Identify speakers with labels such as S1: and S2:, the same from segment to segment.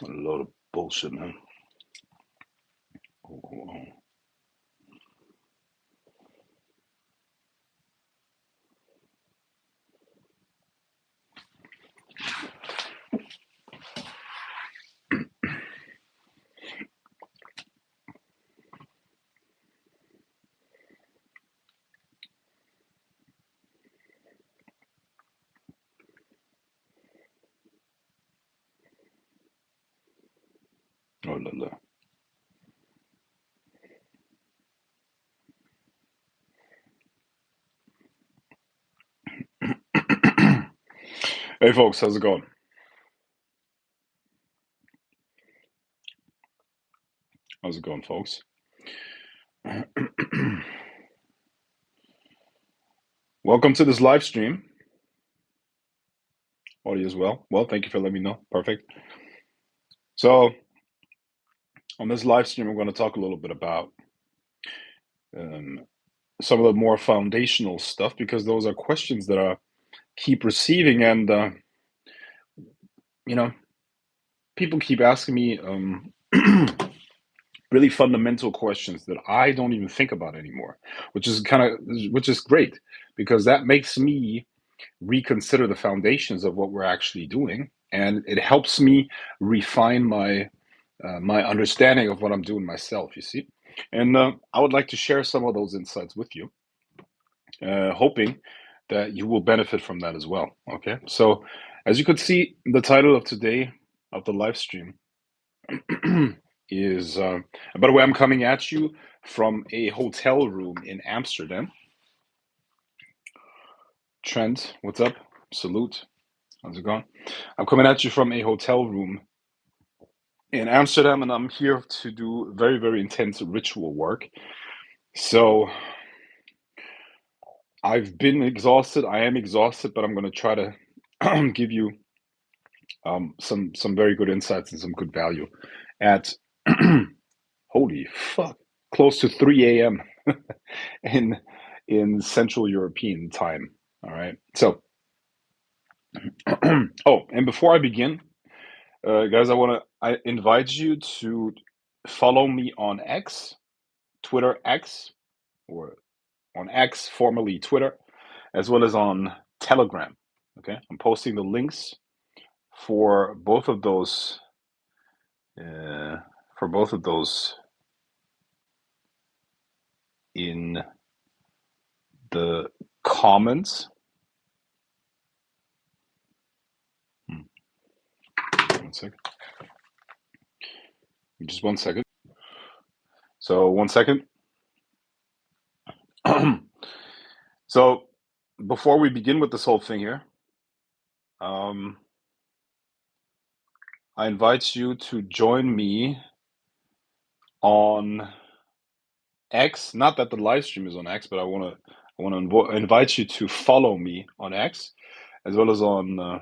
S1: A load of bullshit, man. Oh. Oh la la. Hey folks, how's it going? How's it going, folks? Welcome to this live stream. Audio as well. Well, thank you for letting me know. Perfect. So, on this live stream, I'm going to talk a little bit about um, some of the more foundational stuff because those are questions that I keep receiving, and you know, people keep asking me really fundamental questions that I don't even think about anymore, which is great because that makes me reconsider the foundations of what we're actually doing, and it helps me refine my understanding of what I'm doing myself. You see, and I would like to share some of those insights with you, hoping that you will benefit from that as well. Okay, so as you could see, the title of today of the live stream is. By the way, I'm coming at you from a hotel room in Amsterdam. Trent, what's up? Salute. How's it going? I'm coming at you from a hotel room in Amsterdam, and I'm here to do very, very intense ritual work. So I've been exhausted. I am exhausted, but I'm going to try to give you some very good insights and some good value at holy fuck, close to 3 a.m. in Central European time. All right. So, oh, and before I begin, guys, I invite you to follow me on X, Twitter X, or on X, formerly Twitter, as well as on Telegram. Okay, I'm posting the links for both of those. Uh, for both of those in the comments. One second. Just 1 second. So 1 second. So before we begin with this whole thing here, um, I invite you to join me on X. Not that the live stream is on X, but I want to invite you to follow me on X, as well as on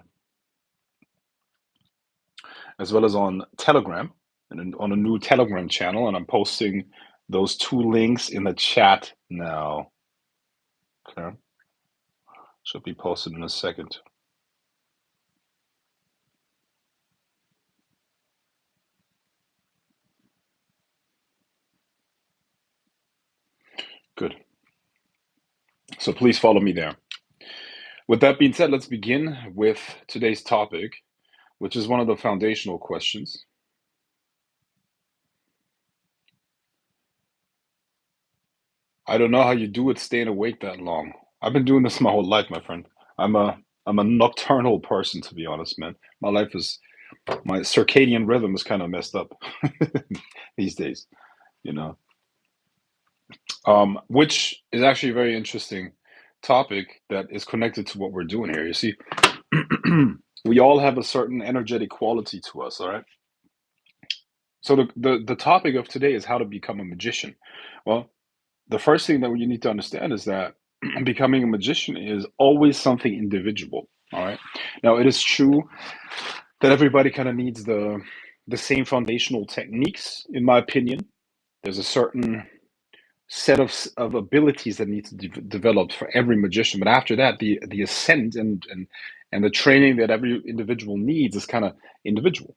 S1: Telegram, and on a new Telegram channel. And I'm posting those two links in the chat now. Okay, should be posted in a second. Good. So please follow me there. With that being said, let's begin with today's topic, which is one of the foundational questions. I don't know how you do it staying awake that long. I've been doing this my whole life, my friend. I'm a I'm a nocturnal person, to be honest, man. My circadian rhythm is kind of messed up these days, you know. Which is actually a very interesting topic that is connected to what we're doing here. You see, we all have a certain energetic quality to us, all right? So the topic of today is how to become a magician. Well, the first thing that you need to understand is that becoming a magician is always something individual. All right. Now, it is true that everybody kind of needs the same foundational techniques, in my opinion. There's a certain set of abilities that need to be developed for every magician. But after that, the ascent and the training that every individual needs is kind of individual.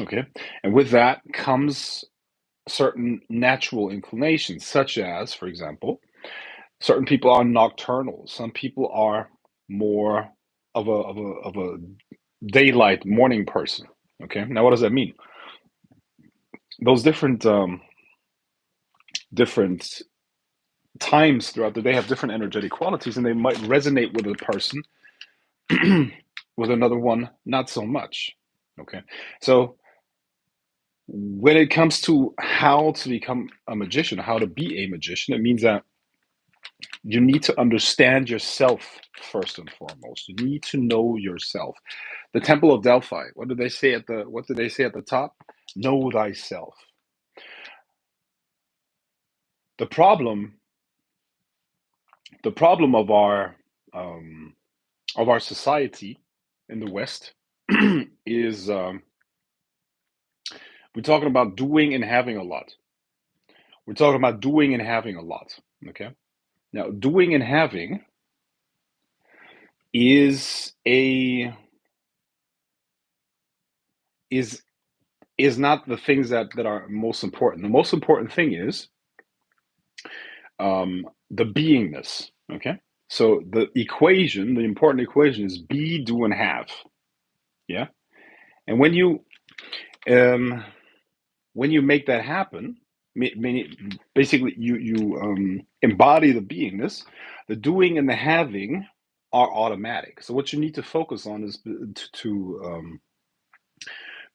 S1: Okay, and with that comes certain natural inclinations, such as, for example, certain people are nocturnal. Some people are more of a daylight morning person. Okay, now what does that mean? Those different times throughout the day have different energetic qualities, and they might resonate with a person, with another one, not so much. Okay, so when it comes to how to become a magician, how to be a magician, it means that you need to understand yourself first and foremost. You need to know yourself. The Temple of Delphi. What did they say at the top? Know thyself. The problem, the problem um, of our society in the West is we're talking about doing and having a lot. We're talking about doing and having a lot. Okay. Now, doing and having is a is is not the things that are most important. The most important thing is the beingness. Okay, so the equation, the important equation, is be, do, and have. Yeah, and um, when you make that happen, basically you embody the beingness. The doing and the having are automatic. So what you need to focus on is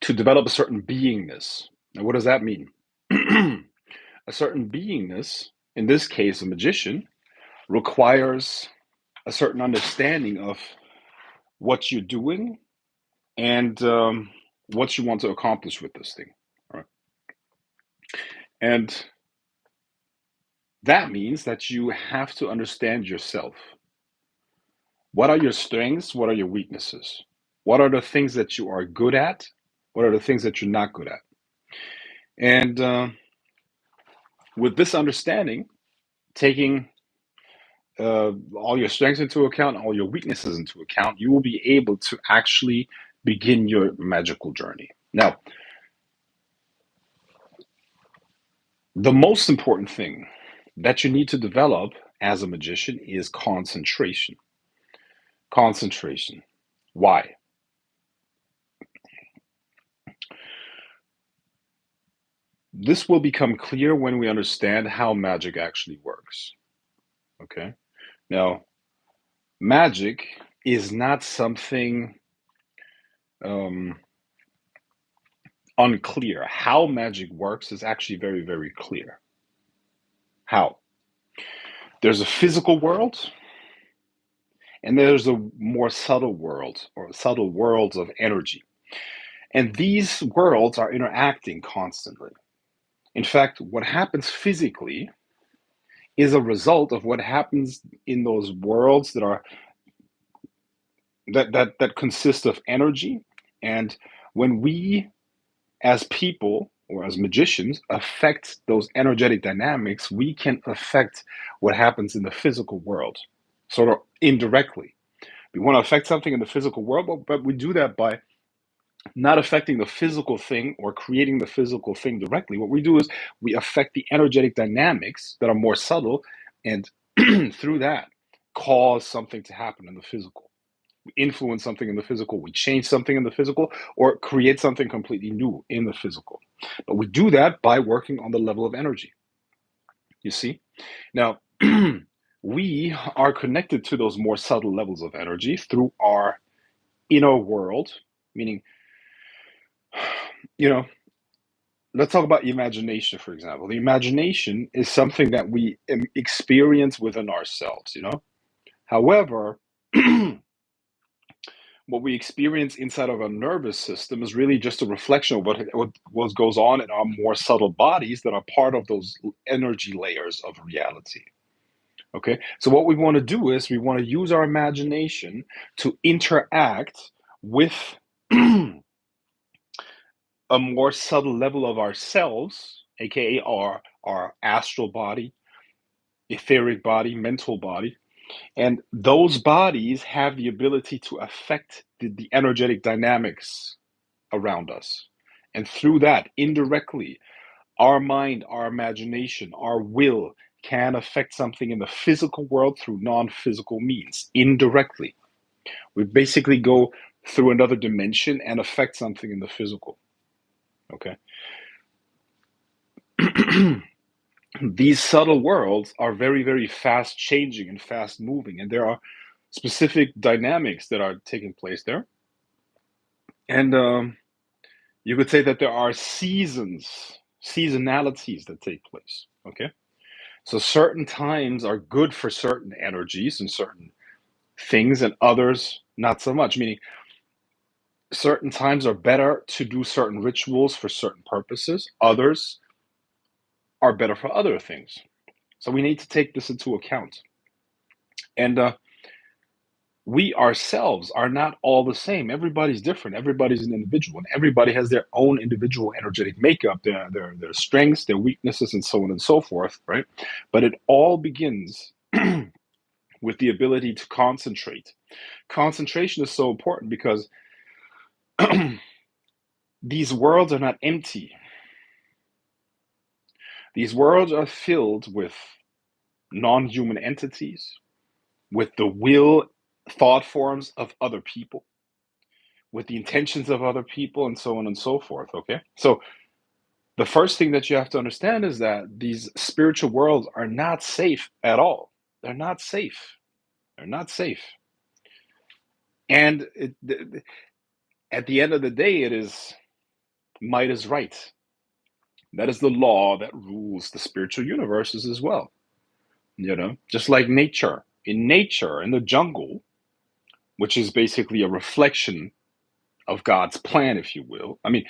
S1: to develop a certain beingness. And what does that mean? A certain beingness, in this case, a magician, requires a certain understanding of what you're doing and what you want to accomplish with this thing. All right? And that means that you have to understand yourself. What are your strengths? What are your weaknesses? What are the things that you are good at? What are the things that you're not good at? And with this understanding, taking all your strengths into account, all your weaknesses into account, you will be able to actually begin your magical journey. Now, the most important thing that you need to develop as a magician is concentration. Concentration. Why? This will become clear when we understand how magic actually works. Okay? Now, magic is not something um, unclear. How magic works is actually very, very clear. How? There's a physical world, and there's a more subtle world, or subtle worlds of energy. And these worlds are interacting constantly. In fact, what happens physically is a result of what happens in those worlds that consist of energy. And when we as people or as magicians affect those energetic dynamics, we can affect what happens in the physical world, sort of indirectly. We want to affect something in the physical world, but we do that by not affecting the physical thing or creating the physical thing directly. What we do is we affect the energetic dynamics that are more subtle, and through that, cause something to happen in the physical. We influence something in the physical, we change something in the physical, or create something completely new in the physical. But we do that by working on the level of energy. You see? Now, we are connected to those more subtle levels of energy through our inner world, meaning, you know, let's talk about imagination, for example. The imagination is something that we experience within ourselves, you know? However, what we experience inside of our nervous system is really just a reflection of what goes on in our more subtle bodies that are part of those energy layers of reality. Okay, so what we want to do is we want to use our imagination to interact with a more subtle level of ourselves, aka our astral body, etheric body, mental body. And those bodies have the ability to affect the energetic dynamics around us. And through that, indirectly, our mind, our imagination, our will can affect something in the physical world through non-physical means, indirectly. We basically go through another dimension and affect something in the physical. Okay. These subtle worlds are very, very fast changing and fast moving, and there are specific dynamics that are taking place there. And you could say that there are seasonalities that take place. Okay. So certain times are good for certain energies and certain things, and others not so much. Meaning, certain times are better to do certain rituals for certain purposes, others are better for other things. So we need to take this into account. And we ourselves are not all the same. Everybody's different. Everybody's an individual, and everybody has their own individual energetic makeup, their strengths, their weaknesses, and so on and so forth, right? But it all begins with the ability to concentrate. Concentration is so important because these worlds are not empty. These worlds are filled with non-human entities, with the will, thought forms of other people, with the intentions of other people, and so on and so forth. Okay. So the first thing that you have to understand is that these spiritual worlds are not safe at all. They're not safe. They're not safe. And at the end of the day, it is might is right. That is the law that rules the spiritual universes as well. Just like nature. In nature, in the jungle, which is basically a reflection of God's plan, if you will. I mean,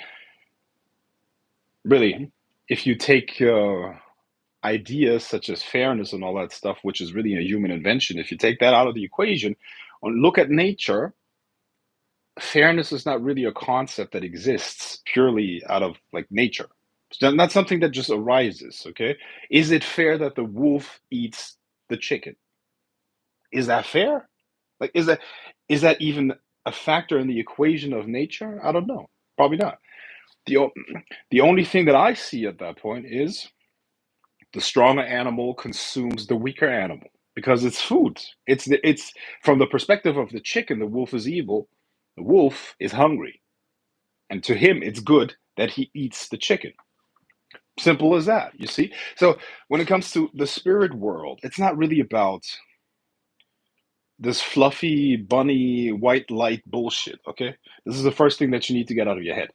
S1: really, if you take ideas such as fairness and all that stuff, which is really a human invention, if you take that out of the equation and look at nature, fairness is not really a concept that exists purely out of like nature. It's not something that just arises. Okay, is it fair that the wolf eats the chicken? Is that fair? Like, is that even a factor in the equation of nature? I don't know. Probably not. The the only thing that I see at that point is the stronger animal consumes the weaker animal because it's food. It's from the perspective of the chicken, the wolf is evil. The wolf is hungry, and to him, it's good that he eats the chicken. Simple as that. You see. So when it comes to the spirit world, it's not really about this fluffy bunny white light bullshit. Okay, this is the first thing that you need to get out of your head.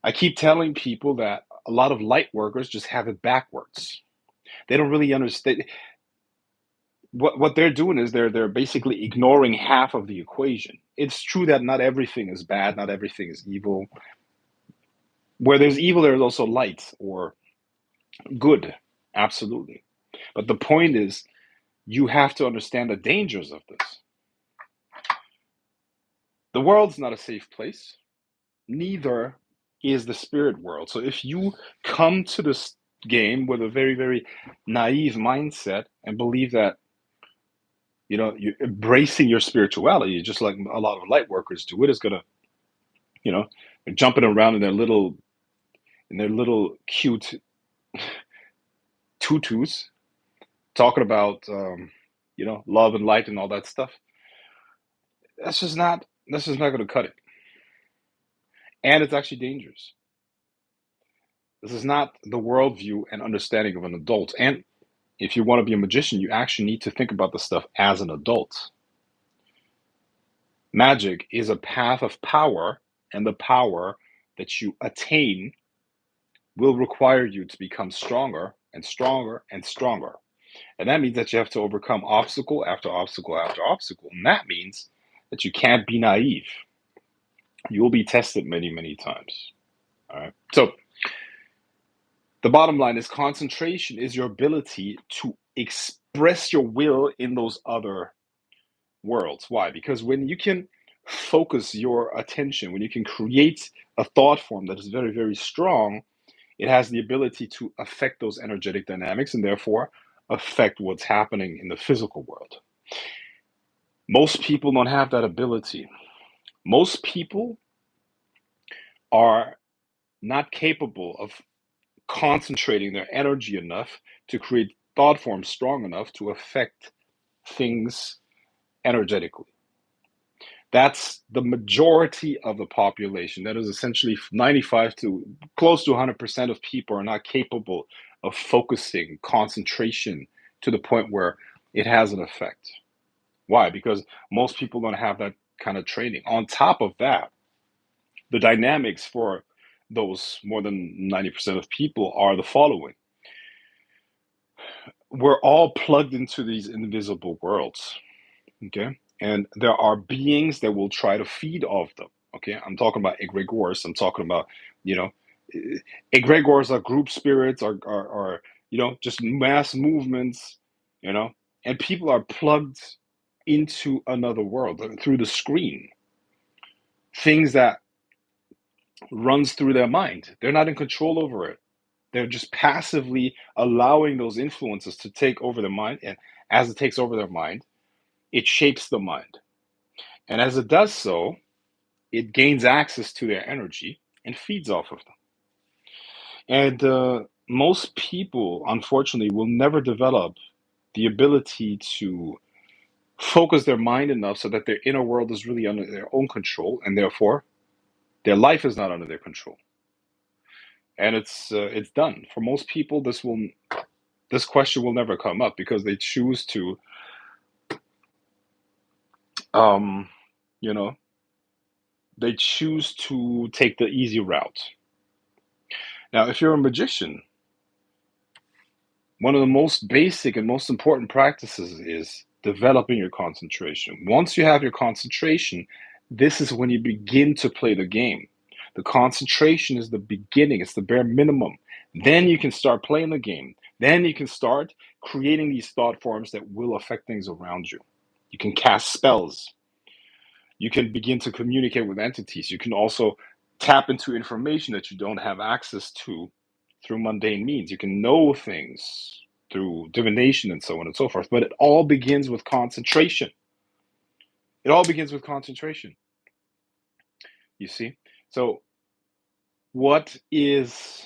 S1: I keep telling people that a lot of light workers just have it backwards. They don't really understand what they're doing is they're basically ignoring half of the equation. It's true that not everything is bad, not everything is evil. Where there's evil, there's also light or good. Absolutely. But the point is, you have to understand the dangers of this. The world's not a safe place. Neither is the spirit world. So if you come to this game with a very, very naive mindset and believe that you're embracing your spirituality, just like a lot of light workers do, it is gonna, you know, they're jumping around in their little cute tutus, talking about love and light and all that stuff. That's just not gonna cut it, and it's actually dangerous. This is not the worldview and understanding of an adult. And if you want to be a magician, you actually need to think about the stuff as an adult. Magic is a path of power, and the power that you attain will require you to become stronger and stronger and stronger. And that means that you have to overcome obstacle after obstacle after obstacle. And that means that you can't be naive. You will be tested many, many times. All right. So the bottom line is concentration is your ability to express your will in those other worlds. Why? Because when you can focus your attention, when you can create a thought form that is very, very strong, it has the ability to affect those energetic dynamics and therefore affect what's happening in the physical world. Most people don't have that ability. Most people are not capable of concentrating their energy enough to create thought forms strong enough to affect things energetically. That's the majority of the population. That is essentially 95 to close to 100% of people are not capable of focusing concentration to the point where it has an effect. Why? Because most people don't have that kind of training. On top of that, the dynamics for those more than 90% of people are the following. We're all plugged into these invisible worlds, okay? And there are beings that will try to feed off them, okay? I'm talking about egregores. I'm talking about, you know, egregores are group spirits, are just mass movements, you know, and people are plugged into another world through the screen. Things that runs through their mind. They're not in control over it. They're just passively allowing those influences to take over their mind. And as it takes over their mind, it shapes the mind. And as it does so, it gains access to their energy and feeds off of them. And most people, unfortunately, will never develop the ability to focus their mind enough so that their inner world is really under their own control, and therefore their life is not under their control. And it's done for most people. This question will never come up because they choose to um, you know they choose to take the easy route. Now, if you're a magician, one of the most basic and most important practices is developing your concentration. Once you have your concentration, this is when you begin to play the game. The concentration is the beginning, it's the bare minimum. Then you can start playing the game. Then you can start creating these thought forms that will affect things around you. You can cast spells. You can begin to communicate with entities. You can also tap into information that you don't have access to through mundane means. You can know things through divination and so on and so forth. But it all begins with concentration. It all begins with concentration, you see? So, what is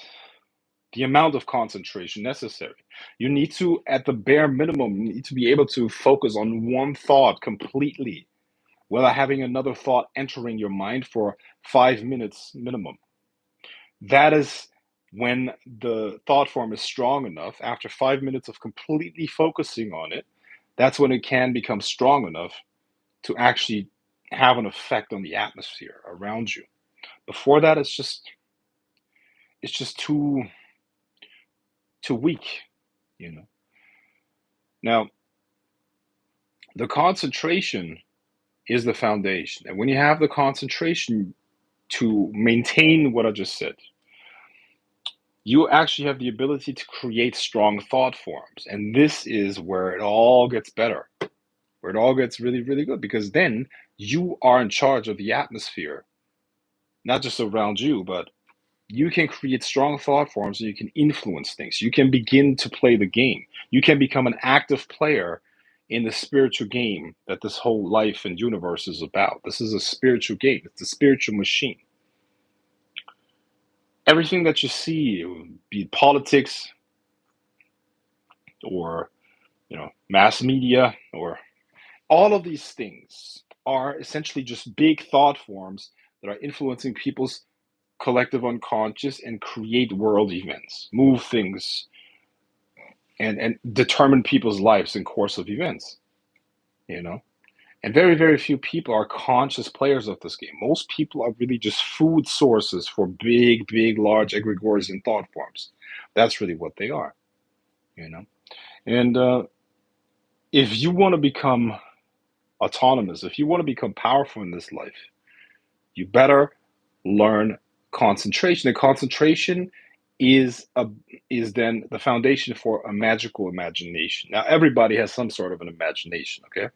S1: the amount of concentration necessary? You need to, at the bare minimum, you need to be able to focus on one thought completely without having another thought entering your mind for 5 minutes minimum. That is when the thought form is strong enough. After 5 minutes of completely focusing on it, that's when it can become strong enough to actually have an effect on the atmosphere around you. Before that, it's just too weak, you know. Now, the concentration is the foundation, and when you have the concentration to maintain what I just said, you actually have the ability to create strong thought forms. And this is where it all gets better, where it all gets really, really good, because then you are in charge of the atmosphere, not just around you, but you can create strong thought forms and you can influence things. You can begin to play the game. You can become an active player in the spiritual game that this whole life and universe is about. This is a spiritual game, it's a spiritual machine. Everything that you see, be it politics or mass media, or all of these things are essentially just big thought forms that are influencing people's collective unconscious and create world events, move things, and determine people's lives in course of events, you know. And very, very few people are conscious players of this game. Most people are really just food sources for big, big, large egregores and thought forms. That's really what they are, you know. And if you want to become autonomous, if you want to become powerful in this life, you better learn concentration. And concentration is a is then the foundation for a magical imagination. Now, everybody has some sort of an imagination, okay?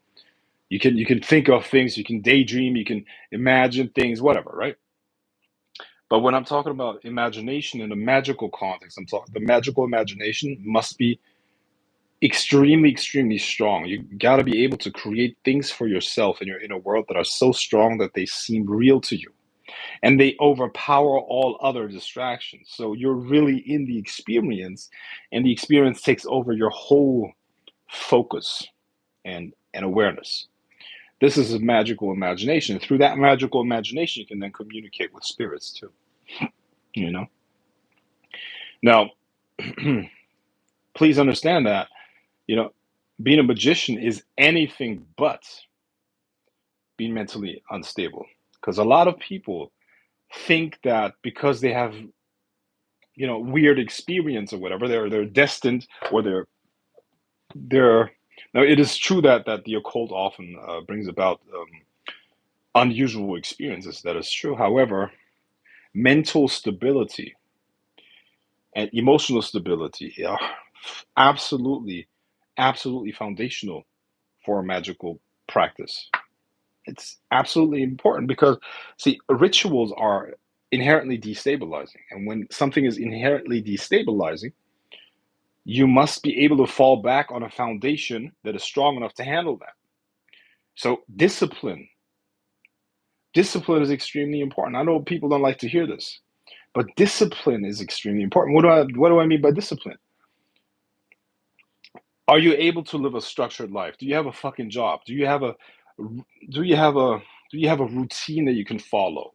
S1: You can think of things, you can daydream, you can imagine things, whatever, right? But when I'm talking about imagination in a magical context, I'm talking the magical imagination must be extremely, extremely strong. You got to be able to create things for yourself in your inner world that are so strong that they seem real to you. and they overpower all other distractions. So you're really in the experience, and the experience takes over your whole focus and awareness. This is a magical imagination. Through that magical imagination, you can then communicate with spirits too. You know. Now, please understand that you know being a magician is anything but being mentally unstable. Because a lot of people think that because they have weird experience or whatever, they're destined, or they're now it is true that the occult often brings about unusual experiences. That is true. However, mental stability and emotional stability are absolutely, absolutely foundational for a magical practice. It's absolutely important because, see, rituals are inherently destabilizing. And when something is inherently destabilizing, you must be able to fall back on a foundation that is strong enough to handle that. So, discipline is extremely important. I know people don't like to hear this, but discipline is extremely important. What do I mean by discipline? Are you able to live a structured life? Do you have a fucking job? Do you have a do you have a routine that you can follow?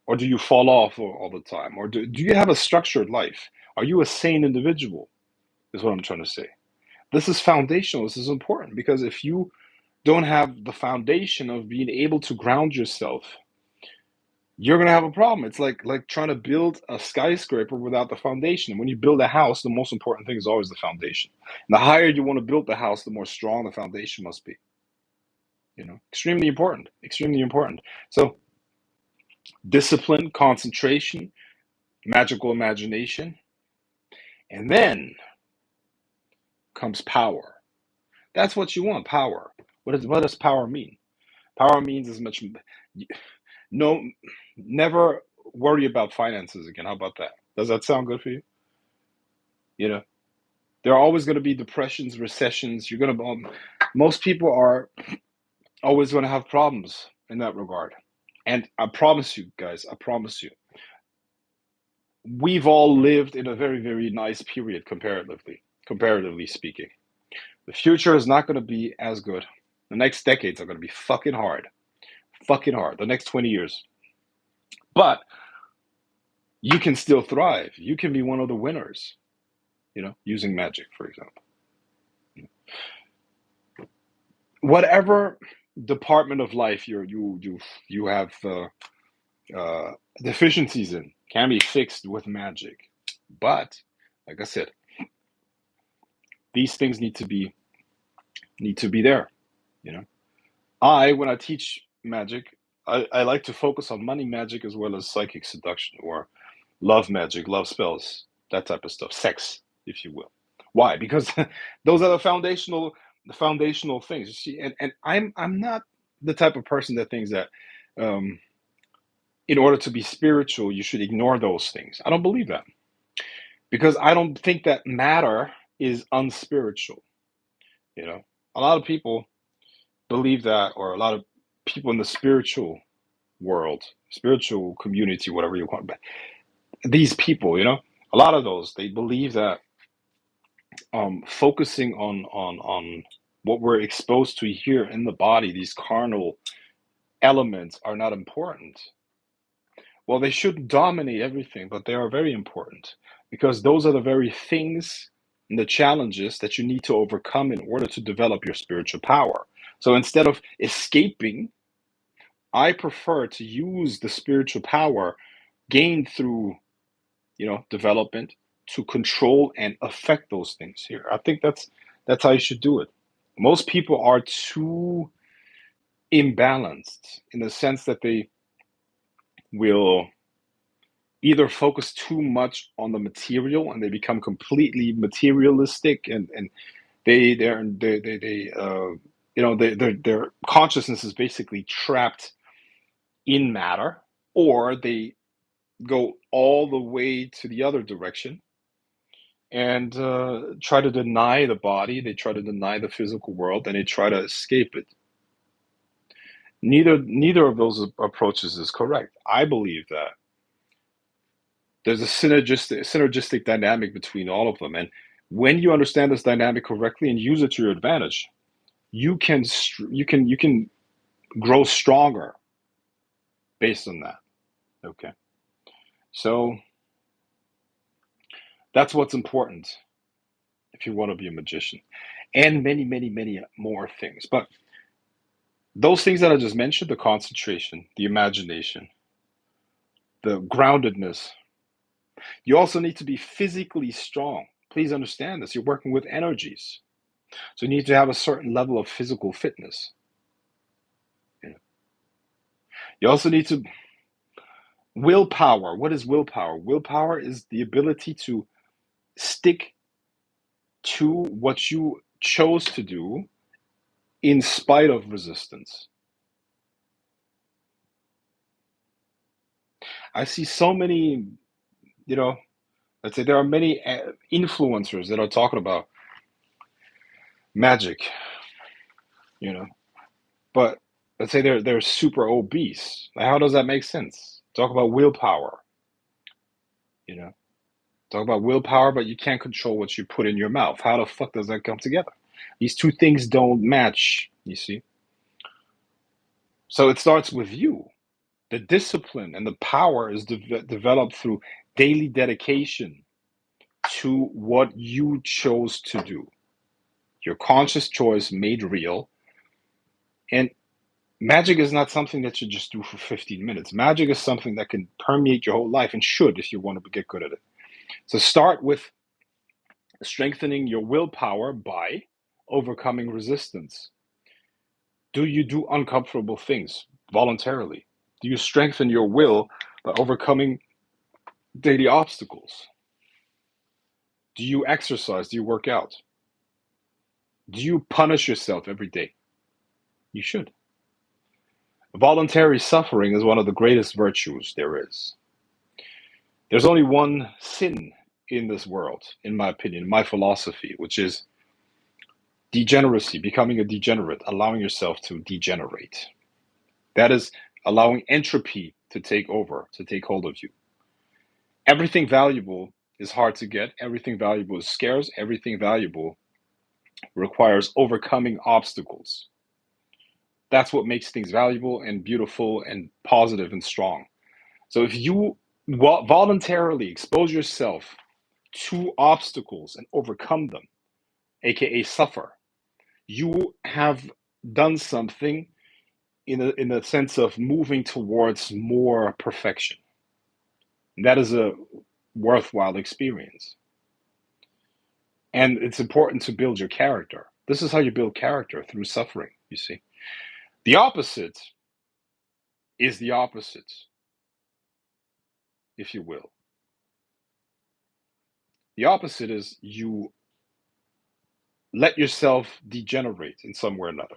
S1: Or do you fall off all the time? Or do you have a structured life? Are you a sane individual? Is what I'm trying to say. This is foundational. This is important because if you don't have the foundation of being able to ground yourself, you're gonna have a problem. It's like trying to build a skyscraper without the foundation. When you build a house, the most important thing is always the foundation. And the higher you want to build the house, the more strong the foundation must be. Extremely important. Extremely important. So discipline, concentration, magical imagination, and then comes power. That's what you want, power. What does power mean? Power means as much no never worry about finances again. How about that? Does that sound good for you? You know, there are always going to be depressions, recessions. Most people are always going to have problems in that regard. And I promise you, guys, I promise you, we've all lived in a very, very nice period comparatively speaking. The future is not going to be as good. The next decades are going to be fucking hard. Fucking hard. The next 20 years. But you can still thrive. You can be one of the winners, using magic, for example. Whatever department of life you have deficiencies in can be fixed with magic. But like I said, these things need to be there. You know, when I teach magic, I like to focus on money magic as well as psychic seduction or love magic, love spells, that type of stuff, sex, if you will. Why? Because those are the foundational things. You see, and I'm not the type of person that thinks that um, in order to be spiritual, you should ignore those things. I don't believe that because I don't think that matter is unspiritual. You know, a lot of people believe that, or a lot of people in the spiritual world, spiritual community, whatever you want, but these people, a lot of those, they believe that focusing on what we're exposed to here in the body, these carnal elements, are not important. Well, they shouldn't dominate everything, but they are very important because those are the very things and the challenges that you need to overcome in order to develop your spiritual power. So instead of escaping, I prefer to use the spiritual power gained through, development, to control and affect those things here. I think that's how you should do it. Most people are too imbalanced in the sense that they will either focus too much on the material and they become completely materialistic, and their consciousness is basically trapped in matter, or they go all the way to the other direction and try to deny the body, they try to deny the physical world, and they try to escape it. Neither of those approaches is correct. I believe that there's a synergistic dynamic between all of them, and when you understand this dynamic correctly and use it to your advantage, you can grow stronger based on that. Okay, so that's what's important if you want to be a magician, and many more things. But those things that I just mentioned, the concentration, the imagination, the groundedness, you also need to be physically strong. Please understand this. You're working with energies. So you need to have a certain level of physical fitness. You also need to willpower. What is willpower? Willpower is the ability to stick to what you chose to do in spite of resistance. I see so many, you know, let's say there are many influencers that are talking about magic, you know, but let's say they're super obese. How does that make sense? Talk about willpower, you know. Talk about willpower, but you can't control what you put in your mouth. How the fuck does that come together? These two things don't match, you see. So it starts with you. The discipline and the power is developed through daily dedication to what you chose to do. Your conscious choice made real. And magic is not something that you just do for 15 minutes. Magic is something that can permeate your whole life and should if you want to get good at it. So start with strengthening your willpower by overcoming resistance. Do you do uncomfortable things voluntarily? Do you strengthen your will by overcoming daily obstacles? Do you exercise? Do you work out? Do you punish yourself every day? You should. Voluntary suffering is one of the greatest virtues there is. There's only one sin in this world, in my opinion, my philosophy, which is degeneracy, becoming a degenerate, allowing yourself to degenerate. That is allowing entropy to take over, to take hold of you. Everything valuable is hard to get, everything valuable is scarce, everything valuable requires overcoming obstacles. That's what makes things valuable and beautiful and positive and strong. So if you voluntarily expose yourself to obstacles and overcome them, aka suffer, you have done something in a sense of moving towards more perfection. And that is a worthwhile experience. And it's important to build your character. This is how you build character, through suffering, you see. The opposite is the opposite, if you will. The opposite is you let yourself degenerate in some way or another.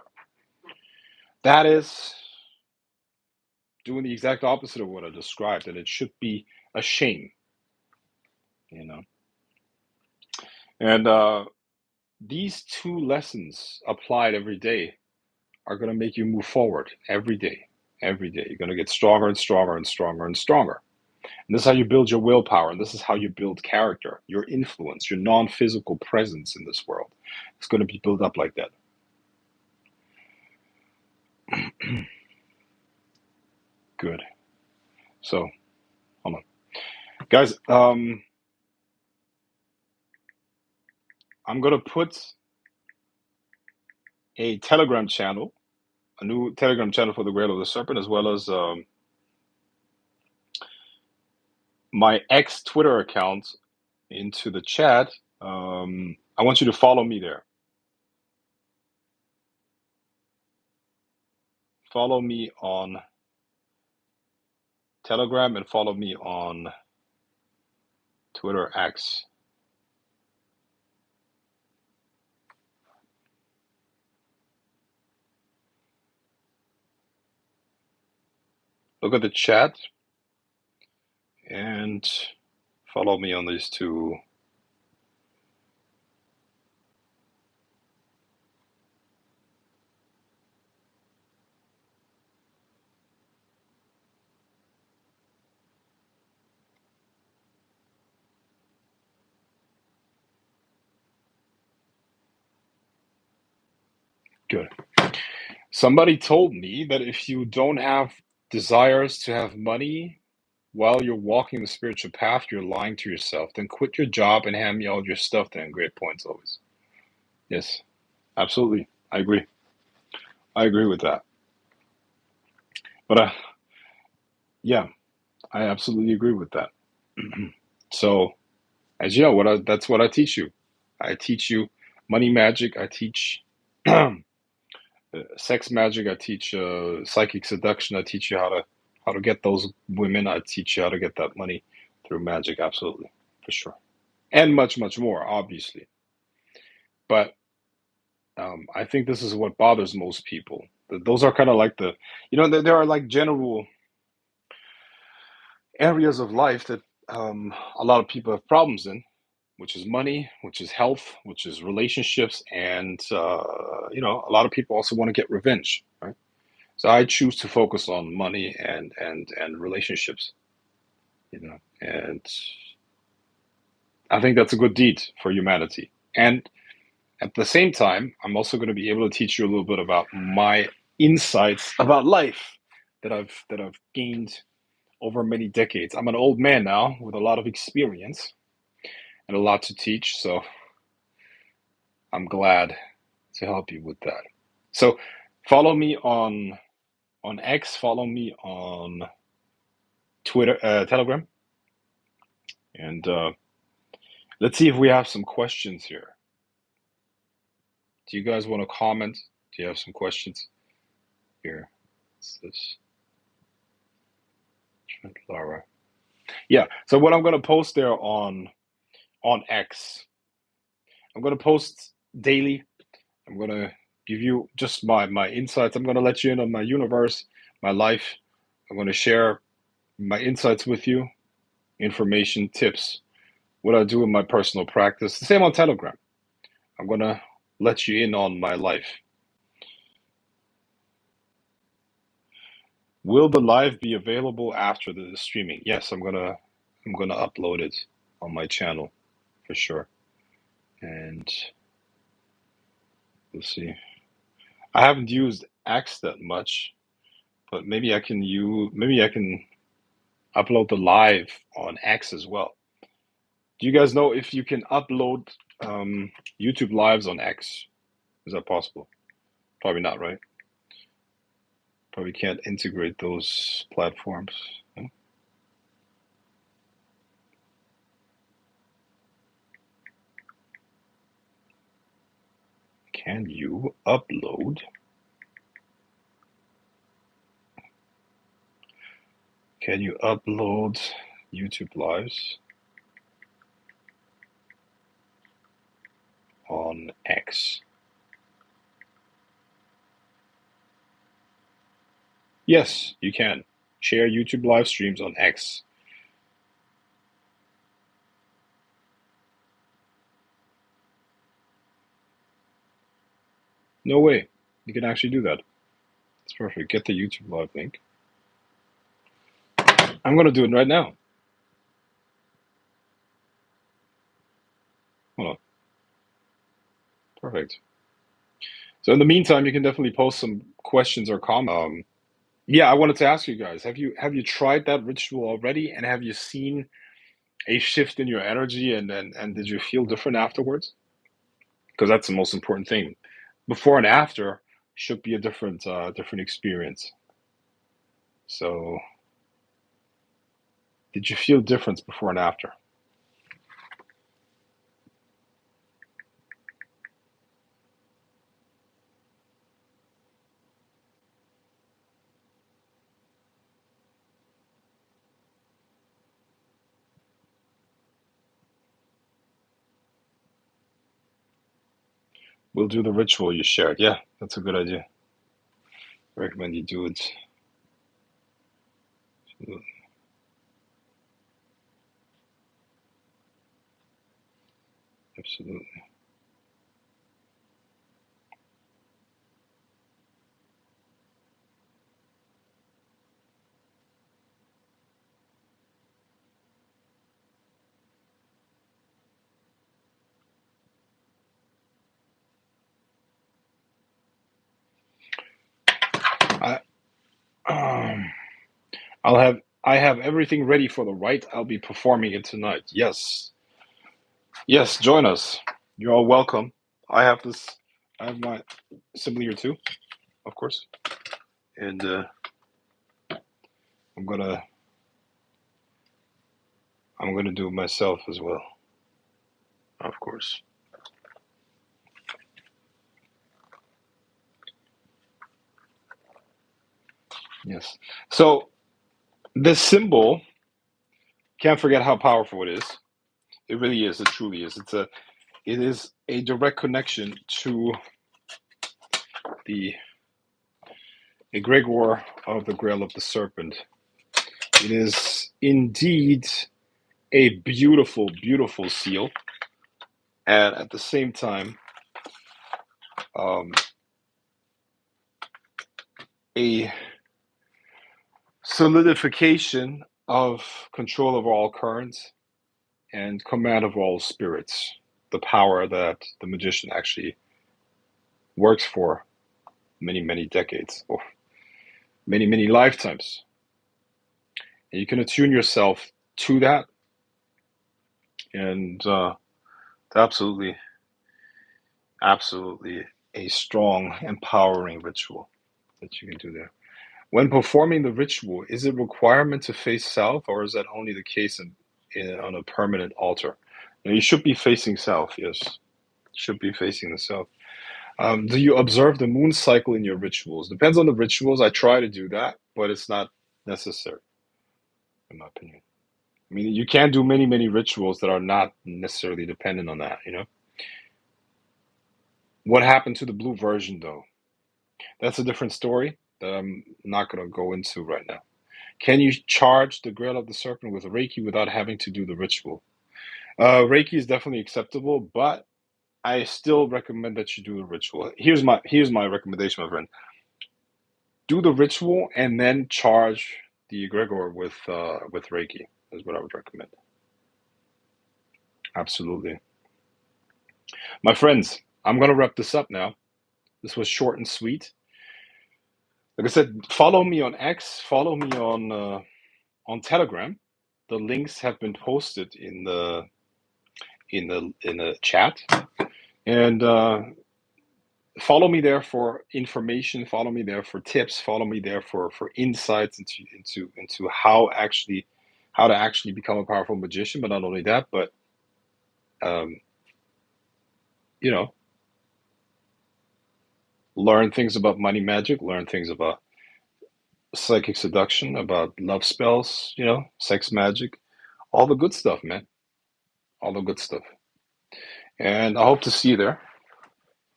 S1: That is doing the exact opposite of what I described, and it should be a shame, you know. And these two lessons applied every day are going to make you move forward every day. Every day, you're going to get stronger and stronger and stronger and stronger. And this is how you build your willpower, and this is how you build character, your influence, your non physical presence in this world. It's going to be built up like that. Good. So, hold on. Guys, I'm going to put a Telegram channel, a new Telegram channel for the Grail of the Serpent, as well as my ex Twitter account into the chat. I want you to follow me there. Follow me on Telegram and follow me on Twitter X. Look at the chat and follow me on these two. Good. Somebody told me that if you don't have desires to have money while you're walking the spiritual path, you're lying to yourself. Then quit your job and hand me all your stuff then. Great points always. Yes, absolutely. I agree. I agree with that. But yeah, I absolutely agree with that. So, as you know, that's what I teach you. I teach you money magic. I teach sex magic. I teach psychic seduction. I teach you how to get those women. I teach you how to get that money through magic. Absolutely, for sure, and much much more, obviously. But I think this is what bothers most people. Those are kind of like there are like general areas of life that a lot of people have problems in, which is money, which is health, which is relationships, and a lot of people also want to get revenge, right? So I choose to focus on money and relationships, and I think that's a good deed for humanity. And at the same time, I'm also going to be able to teach you a little bit about my insights about life that I've gained over many decades. I'm an old man now with a lot of experience and a lot to teach, so I'm glad to help you with that. So follow me on X, follow me on Twitter, Telegram, and let's see if we have some questions here. Do you guys want to comment? Do you have some questions here? What's this? Laura. Yeah. So what I'm going to post there on X, I'm going to post daily. I'm going to give you just my insights. I'm going to let you in on my universe, my life. I'm going to share my insights with you, information, tips, what I do in my personal practice. The same on Telegram. I'm going to let you in on my life. Will the live be available after the streaming? Yes, I'm gonna upload it on my channel for sure. And we'll see. I haven't used X that much, but maybe I can upload the live on X as well. Do you guys know if you can upload YouTube lives on X? Is that possible? Probably not, right? Probably can't integrate those platforms. No? Can you upload? Can you upload YouTube lives on X? Yes, you can. Share YouTube live streams on X. No way. You can actually do that. It's perfect. Get the YouTube live link. I'm going to do it right now. Hold on. Perfect. So in the meantime, you can definitely post some questions or comments. Yeah, I wanted to ask you guys, have you tried that ritual already, and have you seen a shift in your energy, and did you feel different afterwards? Because that's the most important thing. Before and after should be a different experience. So, did you feel difference before and after? We'll do the ritual you shared. Yeah, that's a good idea. I recommend you do it. Absolutely. I have everything ready for the rite. I'll be performing it tonight. Yes. Yes, join us. You're all welcome. I have this I have my symbol here too, of course. And I'm gonna I'm gonna do it myself as well, of course. Yes. So this symbol, can't forget how powerful it is. It really is. It truly is. It is a direct connection to the egregor of the Grail of the Serpent. It is indeed a beautiful, beautiful seal, and at the same time, um, a solidification of control of all currents and command of all spirits. The power that the magician actually works for many, many decades or many, many lifetimes. And you can attune yourself to that, and absolutely, absolutely a strong, empowering ritual that you can do there. When performing the ritual, is it requirement to face south, or is that only the case on a permanent altar? Now, you should be facing south, yes. Should be facing the south. Do you observe the moon cycle in your rituals? Depends on the rituals. I try to do that, but it's not necessary, in my opinion. I mean, you can do many, many rituals that are not necessarily dependent on that, you know? What happened to the blue version, though? That's a different story that I'm not going to go into right now. Can you charge the Grail of the Serpent with Reiki without having to do the ritual? Reiki is definitely acceptable, but I still recommend that you do the ritual. Here's my recommendation, my friend. Do the ritual and then charge the egregor with Reiki. Is what I would recommend. Absolutely, my friends. I'm gonna wrap this up now. This was short and sweet. Like I said, follow me on X. Follow me on Telegram. The links have been posted in the chat, and follow me there for information. Follow me there for tips. Follow me there for insights into how to actually become a powerful magician. But not only that, but um, you know, learn things about money magic. Learn things about psychic seduction, about love spells. Sex magic, all the good stuff, man. All the good stuff. And I hope to see you there.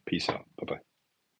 S1: Peace out. Bye bye.